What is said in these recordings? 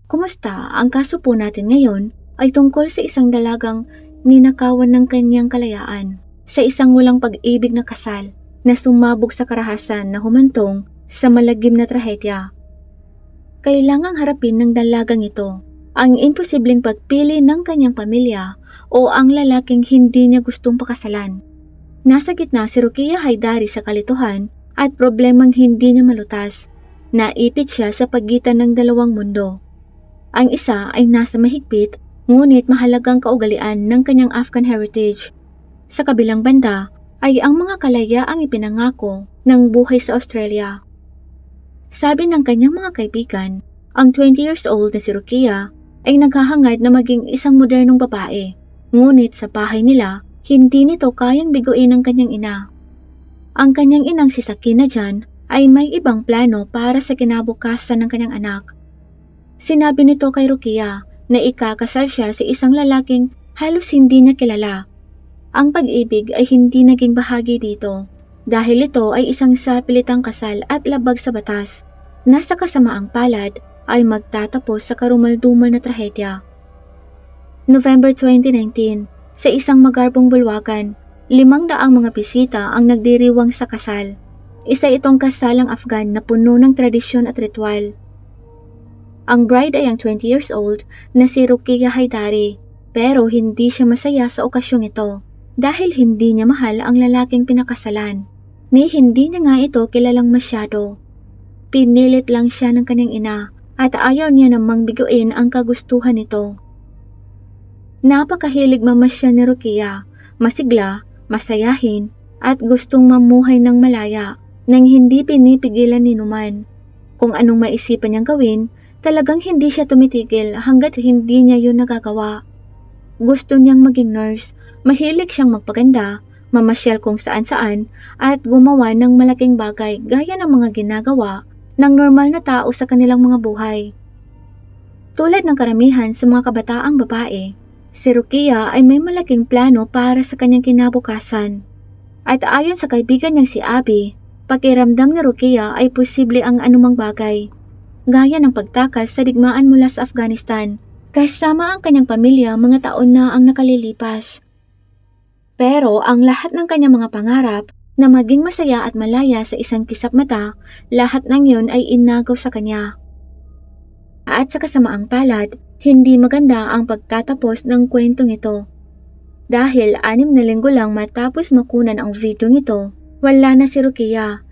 Kumusta? Ang kaso po natin ngayon ay tungkol sa isang dalagang ninakawan ng kanyang kalayaan sa isang walang pag-ibig na kasal na sumabog sa karahasan na humantong sa malagim na trahedya. Kailangang harapin ng dalagang ito ang imposibleng pagpili ng kanyang pamilya o ang lalaking hindi niya gustong pakasalan. Nasa gitna si Ruqyah Haydari sa kalituhan at problemang hindi niya malutas. Naipit siya sa pagitan ng dalawang mundo. Ang isa ay nasa mahigpit ngunit mahalagang kaugalian ng kanyang Afghan heritage. Sa kabilang banda ay ang mga kalayaang ipinangako ng buhay sa Australia. Sabi ng kanyang mga kaibigan, ang 20 years old na si Ruqyah ay naghahangad na maging isang modernong babae. Ngunit sa bahay nila, hindi nito kayang biguin ang kanyang ina. Ang kanyang inang si Sakina Jan ay may ibang plano para sa kinabukasan ng kanyang anak. Sinabi nito kay Ruqyah na ikakasal siya sa isang lalaking halos hindi niya kilala. Ang pag-ibig ay hindi naging bahagi dito dahil ito ay isang sapilitang kasal at labag sa batas na sa kasamaang palad ay magtatapos sa karumaldumal na trahedya. November 2019, sa isang magarbong bulwagan, 500 mga bisita ang nagdiriwang sa kasal. Isa itong kasalang Afghan na puno ng tradisyon at ritual. Ang bride ay ang 20 years old na si Ruqyah Haydari, pero hindi siya masaya sa okasyong ito dahil hindi niya mahal ang lalaking pinakasalan. Ni hindi niya nga ito kilalang masyado. Pinilit lang siya ng kanyang ina at ayaw niya namang biguin ang kagustuhan nito. Napakahilig mamasyal ni Ruqyah, masigla, masayahin at gustong mamuhay ng malaya nang hindi pinipigilan ni numan. Kung anong maisipan niyang gawin, talagang hindi siya tumitigil hanggat hindi niya yun nagagawa. Gusto niyang maging nurse, mahilig siyang magpaganda, mamasyal kung saan-saan at gumawa ng malaking bagay gaya ng mga ginagawa ng normal na tao sa kanilang mga buhay. Tulad ng karamihan sa mga kabataang babae, si Ruqyah ay may malaking plano para sa kanyang kinabukasan. At ayon sa kaibigan niyang si Abby, pakiramdam ni Ruqyah ay posible ang anumang bagay, gaya ng pagtakas sa digmaan mula sa Afghanistan, kasama ang kanyang pamilya mga taon na ang nakalilipas. Pero ang lahat ng kanyang mga pangarap na maging masaya at malaya sa isang kisap mata, lahat ng yun ay inagaw sa kanya. At sa kasamaang palad, hindi maganda ang pagtatapos ng kwentong ito. Dahil 6 na linggo lang matapos makunan ang video ito, wala na si Ruqyah.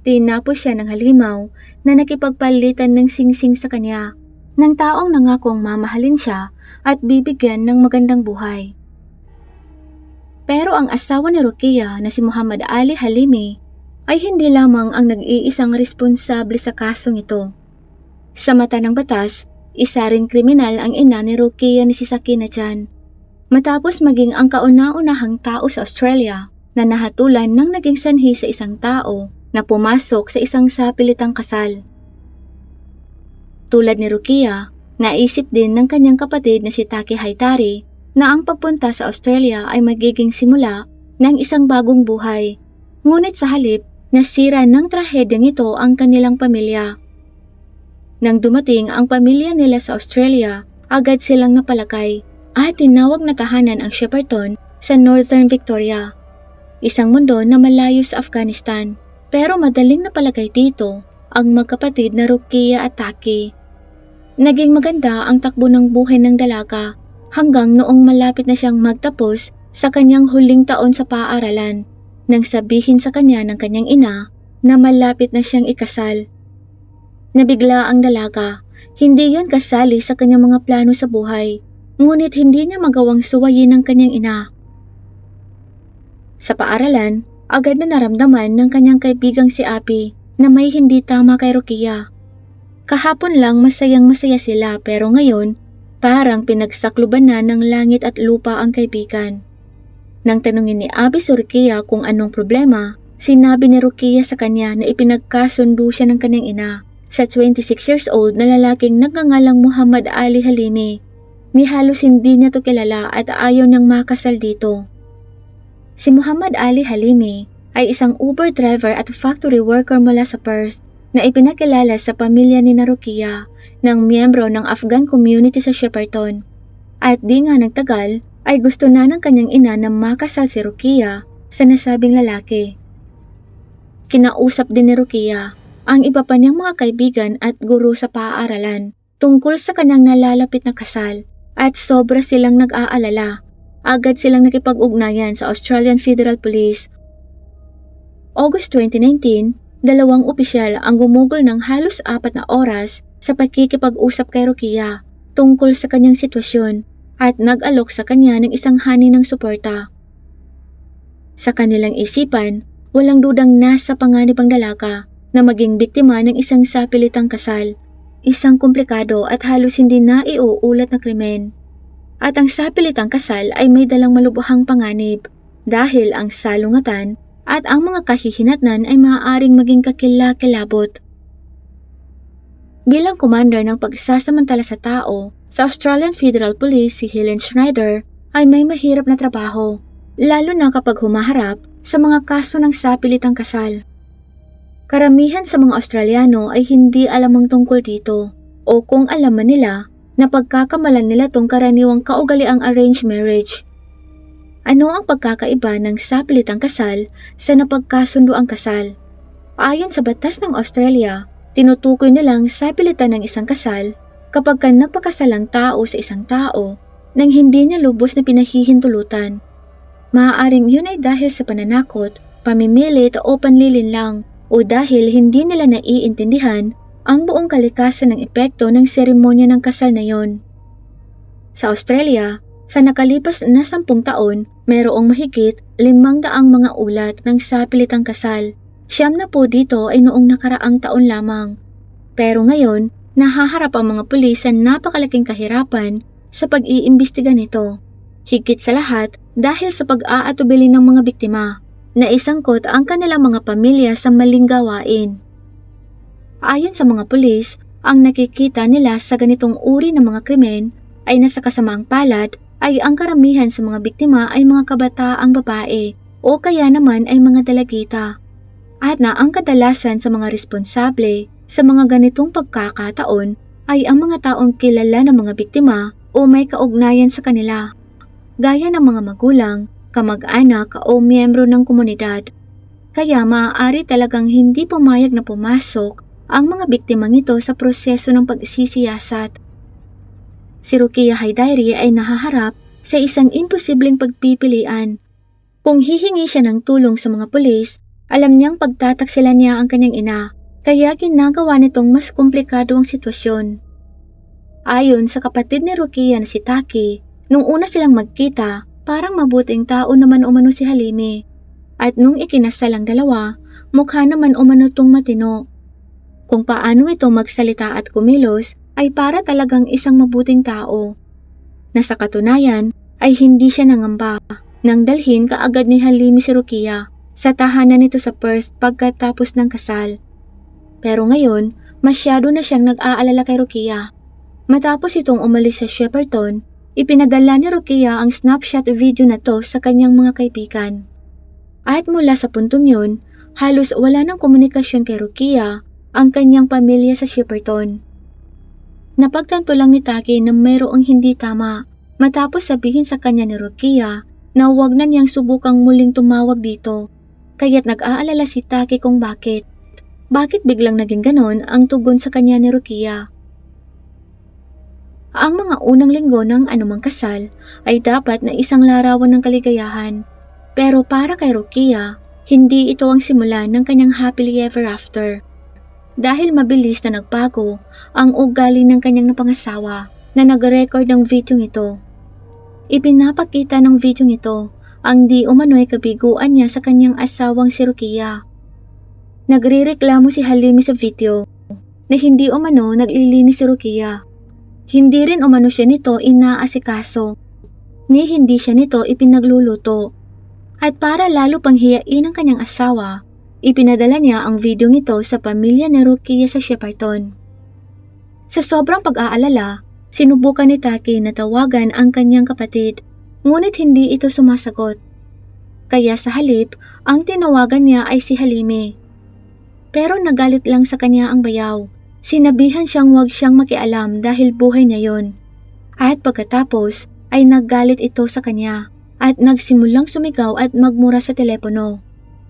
Tinapos siya ng halimaw na nakipagpalitan ng singsing sa kanya, ng taong nangakong mamahalin siya at bibigyan ng magandang buhay. Pero ang asawa ni Ruqyah na si Muhammad Ali Halimi ay hindi lamang ang nag-iisang responsable sa kasong ito. Sa mata ng batas, isa ring kriminal ang ina ni Ruqyah ni si Sakina Jan. Matapos maging ang kauna-unahang tao sa Australia na nahatulan ng naging sanhi sa isang tao na pumasok sa isang sapilitang kasal. Tulad ni Ruqyah, naisip din ng kanyang kapatid na si Taki Haydari na ang pagpunta sa Australia ay magiging simula ng isang bagong buhay. Ngunit sa halip, nasira ng trahedyang ito ang kanilang pamilya. Nang dumating ang pamilya nila sa Australia, agad silang napalakay at tinawag na tahanan ang Shepparton sa Northern Victoria, isang mundo na malayo sa Afghanistan. Pero madaling napalagay dito ang magkapatid na Ruqyah at Taki. Naging maganda ang takbo ng buhay ng dalaga hanggang noong malapit na siyang magtapos sa kanyang huling taon sa paaralan nang sabihin sa kanya ng kanyang ina na malapit na siyang ikasal. Nabigla ang dalaga, hindi yon kasali sa kanyang mga plano sa buhay, ngunit hindi niya magawang suwayin ng kanyang ina. Sa paaralan, agad na naramdaman ng kanyang kaibigang si Abby na may hindi tama kay Ruqyah. Kahapon lang masayang-masaya sila pero ngayon parang pinagsakluban na ng langit at lupa ang kaibigan. Nang tanungin ni Abby si Ruqyah kung anong problema, sinabi ni Ruqyah sa kanya na ipinagkasundo siya ng kanyang ina sa 26 years old na lalaking nagngangalang Muhammad Ali Halimi. Ni halos hindi niya to kilala at ayaw niyang makasal dito. Si Muhammad Ali Halimi ay isang Uber driver at factory worker mula sa Perth na ipinakilala sa pamilya ni Ruqyah ng miyembro ng Afghan community sa Shepparton. At di nga nagtagal ay gusto na ng kanyang ina na makasal si Rukia sa nasabing lalaki. Kinausap din ni Rukia ang iba pa niyang mga kaibigan at guro sa paaralan tungkol sa kanyang nalalapit na kasal at sobra silang nag-aalala. Agad silang nakipag-ugnayan sa Australian Federal Police. August 2019, 2 opisyal ang gumugol ng halos 4 na oras sa pakikipag-usap kay Rukia tungkol sa kanyang sitwasyon at nag-alok sa kanya ng isang hani ng suporta. Sa kanilang isipan, walang dudang nasa panganib ang dalaga na maging biktima ng isang sapilitang kasal, isang komplikado at halos hindi naiuulat na krimen. At ang sapilitang kasal ay may dalang malubhang panganib dahil ang salungatan at ang mga kahihinatnan ay maaaring maging kakilakilabot. Bilang commander ng pagsasamantala sa tao sa Australian Federal Police, si Helen Schneider ay may mahirap na trabaho, lalo na kapag humaharap sa mga kaso ng sapilitang kasal. Karamihan sa mga Australiano ay hindi alamang tungkol dito o kung alam man nila, napagkakamalan nila tong karaniwang kaugaliang arranged marriage. Ano ang pagkakaiba ng sapilitang kasal sa napagkasunduang kasal? Ayon sa batas ng Australia, tinutukoy nilang sapilitan ng isang kasal kapag nagpakasalang tao sa isang tao nang hindi niya lubos na pinahihintulutan. Maaaring yun ay dahil sa pananakot, pamimilit o panlilinlang o dahil hindi nila naiintindihan ang buong kalikasan ng epekto ng seremonya ng kasal na yon. Sa Australia, sa nakalipas na 10 taon, mayroong mahigit 500 mga ulat ng sapilitang kasal. 9 na po dito ay noong nakaraang taon lamang. Pero ngayon, nahaharap ang mga pulis sa napakalaking kahirapan sa pag-iimbestiga nito. Higit sa lahat dahil sa pag-aatubili ng mga biktima na isangkot ang kanilang mga pamilya sa maling gawain. Ayon sa mga pulis, ang nakikita nila sa ganitong uri ng mga krimen ay nasa kasamaang palad ay ang karamihan sa mga biktima ay mga kabataang babae o kaya naman ay mga dalagita. At na ang kadalasan sa mga responsable sa mga ganitong pagkakataon ay ang mga taong kilala ng mga biktima o may kaugnayan sa kanila, gaya ng mga magulang, kamag-anak o miyembro ng komunidad. Kaya maaari talagang hindi pumayag na pumasok ang mga biktimang ito sa proseso ng pagsisiyasat. Si Rukia Haidairi ay nahaharap sa isang imposibleng pagpipilian. Kung hihingi siya ng tulong sa mga pulis, alam niyang pagtataksilan niya ang kanyang ina, kaya ginagawa nitong mas komplikado ang sitwasyon. Ayon sa kapatid ni Rukia na si Taki, nung una silang magkita, parang mabuting tao naman umano si Halimi. At nung ikinasal ang dalawa, mukha naman umano tong matino. Kung paano ito magsalita at kumilos ay para talagang isang mabuting tao. Na sa katunayan ay hindi siya nangamba nang dalhin kaagad ni Halimi si Rukia sa tahanan nito sa Perth pagkatapos ng kasal. Pero ngayon, masyado na siyang nag-aalala kay Rukia. Matapos itong umalis sa Shepparton, ipinadala ni Rukia ang snapshot video na to sa kanyang mga kaibigan. At mula sa puntong yun, halos wala ng komunikasyon kay Rukia ang kanyang pamilya sa Shepparton. Napagtanto lang ni Taki na mayroong hindi tama matapos sabihin sa kanya ni Rukia na huwag na niyang subukang muling tumawag dito. Kaya't nag-aalala si Taki kung bakit. Bakit biglang naging ganon ang tugon sa kanya ni Rukia? Ang mga unang linggo ng anumang kasal ay dapat na isang larawan ng kaligayahan. Pero para kay Rukia, hindi ito ang simula ng kanyang happily ever after. Dahil mabilis na nagbago ang ugali ng kanyang napangasawa na nag-record ng video ito. Ipinapakita ng video ito ang di umano'y kabiguan niya sa kanyang asawang si Rukia. Nagrereklamo si Halimi sa video na hindi umano naglilinis si Rukia. Hindi rin umano siya nito inaasikaso, ni hindi siya nito ipinagluluto. At para lalo pang hiyain ang kanyang asawa, ipinadala niya ang video nito sa pamilya ni Rukia sa Shepparton. Sa sobrang pag-aalala, sinubukan ni Taki na tawagan ang kanyang kapatid, ngunit hindi ito sumasagot. Kaya sa halip, ang tinawagan niya ay si Halimi. Pero nagalit lang sa kanya ang bayaw. Sinabihan siyang huwag siyang makialam dahil buhay niya yon. At pagkatapos ay naggalit ito sa kanya at nagsimulang sumigaw at magmura sa telepono.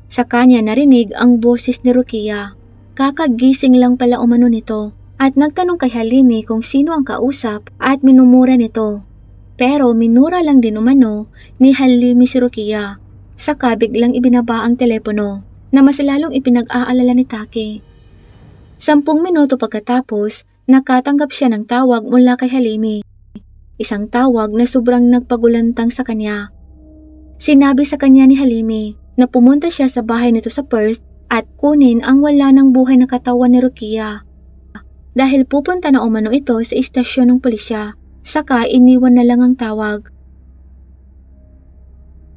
Sa kanya narinig ang boses ni Rukia. Kakagising lang pala umano nito at nagtanong kay Halimi kung sino ang kausap at minumura nito. Pero minura lang din umano ni Halimi si Rukia. Saka biglang ibinaba ang telepono na mas lalong ipinag-aalala ni Taki. 10 minuto pagkatapos, nakatanggap siya ng tawag mula kay Halimi. Isang tawag na sobrang nagpagulantang sa kanya. Sinabi sa kanya ni Halimi na pumunta siya sa bahay nito sa Perth at kunin ang wala ng buhay na katawan ni Rukia. Dahil pupunta na umano ito sa istasyon ng pulisya, saka iniwan na lang ang tawag.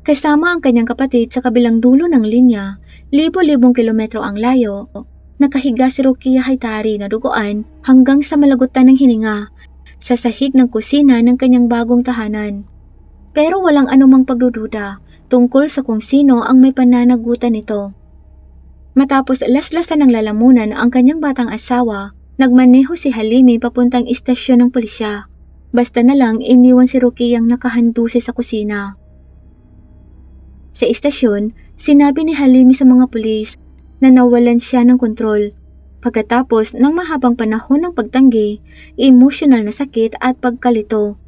Kasama ang kanyang kapatid sa kabilang dulo ng linya, libo-libong kilometro ang layo, nakahiga si Rukia Haidari na duguan hanggang sa malagutan ng hininga sa sahig ng kusina ng kanyang bagong tahanan. Pero walang anumang pagdududa tungkol sa kung sino ang may pananagutan nito. Matapos laslasan ng lalamunan ang kanyang batang asawa, nagmaneho si Halimi papuntang istasyon ng pulisya. Basta na lang iniwan si Rukia ang nakahandusi sa kusina. Sa istasyon, sinabi ni Halimi sa mga pulis na nawalan siya ng kontrol. Pagkatapos ng mahabang panahon ng pagtanggi, emosyonal na sakit at pagkalito.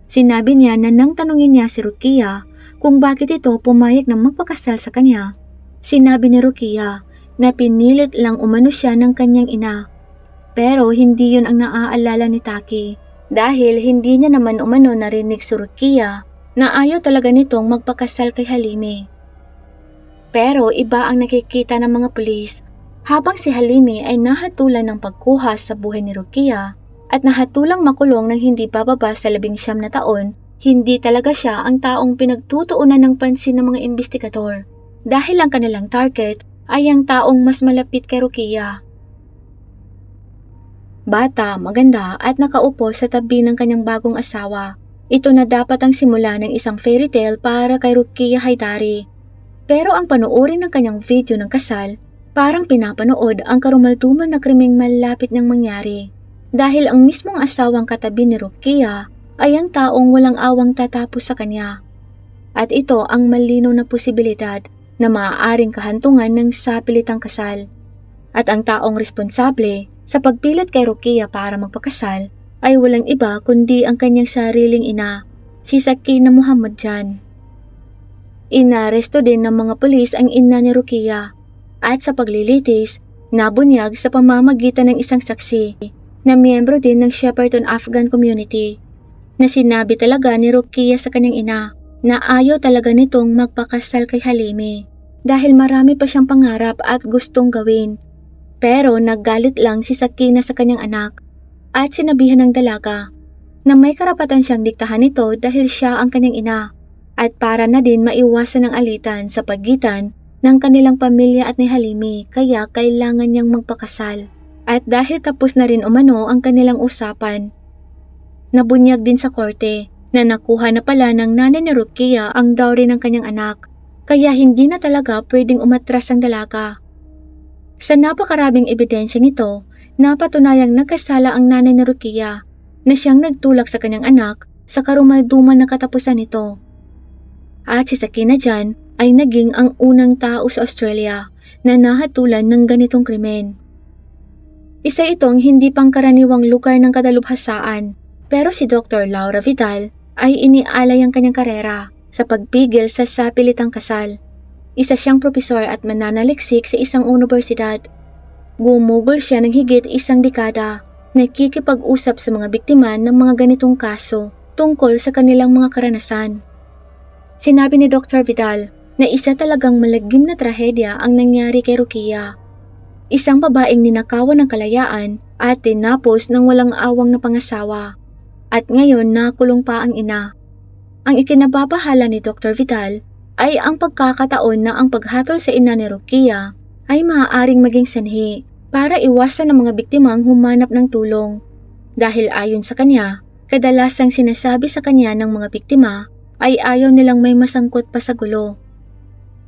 Sinabi niya na nang tanungin niya si Rukia kung bakit ito pumayag na magpakasal sa kanya. Sinabi ni Rukia na pinilit lang umano siya ng kanyang ina. Pero hindi yun ang naaalala ni Taki dahil hindi niya naman umano narinig si Rukia na ayaw talaga nitong magpakasal kay Halimi. Pero iba ang nakikita ng mga pulis habang si Halimi ay nahatulan ng pagkuha sa buhay ni Rukia at nahatulang makulong ng hindi bababa sa 19 na taon. Hindi talaga siya ang taong pinagtutuunan ng pansin ng mga investigador dahil ang kanilang target ay ang taong mas malapit kay Rukia. Bata, maganda at nakaupo sa tabi ng kanyang bagong asawa. Ito na dapat ang simula ng isang fairy tale para kay Rukia Haidari. Pero ang panoorin ng kanyang video ng kasal, parang pinapanood ang karumaldumal na krimeng malapit niyang mangyari. Dahil ang mismong asawang katabi ni Rukia ay ang taong walang awang tatapos sa kanya. At ito ang malinaw na posibilidad na maaaring kahantungan ng sapilitang kasal. At ang taong responsable sa pagpilit kay Rukia para magpakasal ay walang iba kundi ang kanyang sariling ina, si Sakina Muhammadjan. Inaresto din ng mga pulis ang ina ni Rukia at sa paglilitis, nabunyag sa pamamagitan ng isang saksi na miyembro din ng Shepparton Afghan community na sinabi talaga ni Rukia sa kanyang ina na ayaw talaga nitong magpakasal kay Halimi dahil marami pa siyang pangarap at gustong gawin. Pero naggalit lang si Sakina sa kanyang anak at sinabihan ng dalaga na may karapatan siyang diktahan ito dahil siya ang kanyang ina. At para na din maiwasan ang alitan sa pagitan ng kanilang pamilya at ni Halimi kaya kailangan niyang magpakasal. At dahil tapos na rin umano ang kanilang usapan, nabunyag din sa korte na nakuha na pala ng nanay ni Rukia ang dowry ng kanyang anak kaya hindi na talaga pwedeng umatras ang dalaga. Sa napakaraming ebidensya nito, napatunayang nagkasala ang nanay ni Rukia na siyang nagtulak sa kanyang anak sa karumalduman na katapusan nito. At si Sakina dyan ay naging ang unang tao sa Australia na nahatulan ng ganitong krimen. Isa itong hindi pangkaraniwang lugar ng kadalubhasaan, pero si Dr. Laura Vidal ay inialay ang kanyang karera sa pagpigil sa sapilitang kasal. Isa siyang propesor at mananaliksik sa isang universidad. Gumugol siya ng higit 1 dekada, nakikipag-usap sa mga biktima ng mga ganitong kaso tungkol sa kanilang mga karanasan. Sinabi ni Dr. Vidal na isa talagang malagim na trahedya ang nangyari kay Rukia. Isang babaeng ninakawan ng kalayaan at tinapos ng walang awang na pangasawa. At ngayon nakulong pa ang ina. Ang ikinababahala ni Dr. Vidal ay ang pagkakataon na ang paghatol sa ina ni Rukia ay maaaring maging sanhi para iwasan ng mga biktimang humanap ng tulong. Dahil ayon sa kanya, kadalasang sinasabi sa kanya ng mga biktima ay ayaw nilang may masangkot pa sa gulo.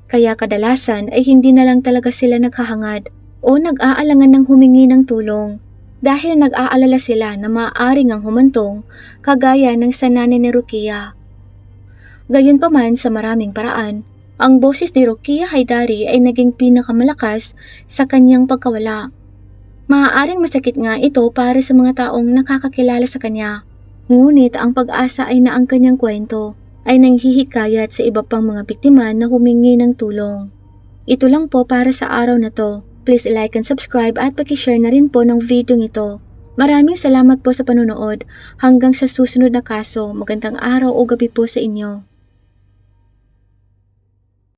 Kaya kadalasan ay hindi na lang talaga sila naghahangad o nag-aalangan ng humingi ng tulong dahil nag-aalala sila na maaaring ang humantong kagaya ng sa nanay ni Rukia. Gayunpaman sa maraming paraan, ang boses ni Rukia Haydari ay naging pinakamalakas sa kanyang pagkawala. Maaaring masakit nga ito para sa mga taong nakakakilala sa kanya, ngunit ang pag-asa ay na ang kanyang kwento ay nanghihikayat sa iba pang mga biktima na humingi ng tulong. Ito lang po para sa araw na to. Please like and subscribe at paki-share na rin po ng video ito. Maraming salamat po sa panonood. Hanggang sa susunod na kaso, magandang araw o gabi po sa inyo.